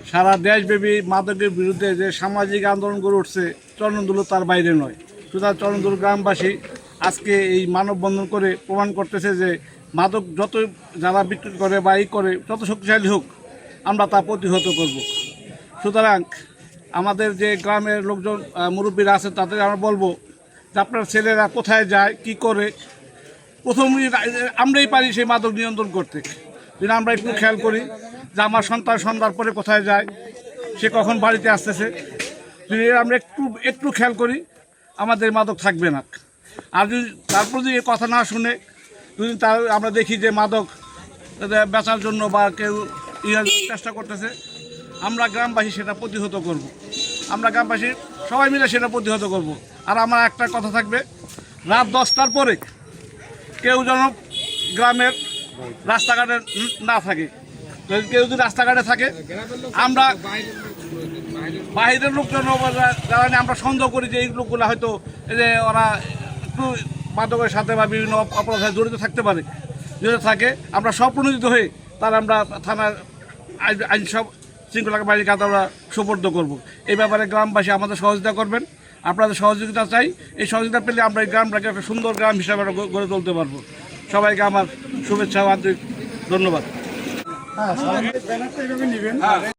সারা দেশব্যাপী মাদকের বিরুদ্ধে যে সামাজিক আন্দোলন গড়ে উঠছে চরণদুলো তার বাইরে নয়। সুতরাং চরণদুলো গ্রামবাসী আজকে এই মানববন্ধন করে প্রমাণ করতেছে যে মাদক যত যারা বিক্রি করে বা এই করে যত শক্তিশালী হোক আমরা তা প্রতিহত করব। সুতরাং আমাদের যে গ্রামের লোকজন মুরব্বীরা আছে তাদের আমরা বলবো যে আপনার ছেলেরা কোথায় যায় কি করে, প্রথমেই আমরাই পারি সেই মাদক নিয়ন্ত্রণ করতে। যদি আমরা একটু খেয়াল করি যে আমার সন্তান সন্ধ্যার পরে কোথায় যায়, সে কখন বাড়িতে আসতেছে, যদি আমরা একটু খেয়াল করি আমাদের মাদক থাকবে না। আর যদি তারপর যদি কথা না শুনে যদি তার আমরা দেখি যে মাদক বেচার জন্য বা কেউ চেষ্টা করতেছে, আমরা গ্রামবাসী সেটা প্রতিহত করব। আমরা গ্রামবাসী সবাই মিলে সেটা প্রতিহত করব। আর আমার একটা কথা থাকবে, রাত 10টার পরে কেউ যেন গ্রামের রাস্তাঘাটে না থাকে। কেউ যদি রাস্তাঘাটে থাকে আমরা বাইরের লোকজন যারা আমরা সন্দেহ করি যে এই লোকগুলো হয়তো যে ওরা একটু মাদকের সাথে বা বিভিন্ন অপরাধে জড়িত থাকতে পারে, যদি থাকে আমরা স্বপ্রণোদিত হয়ে তারা আমরা থানার আইন সব শৃঙ্খলা বাহিনীর কাছে আমরা সুপর্দ করব। এই ব্যাপারে গ্রামবাসী আমাদের সহযোগিতা করবেন, আপনাদের সহযোগিতা চাই। এই সহযোগিতা পেলে আমরা এই গ্রামটাকে একটা সুন্দর গ্রাম হিসাবে গড়ে তুলতে পারবো। সবাইকে আমার শুভেচ্ছা ও আন্তরিক ধন্যবাদ।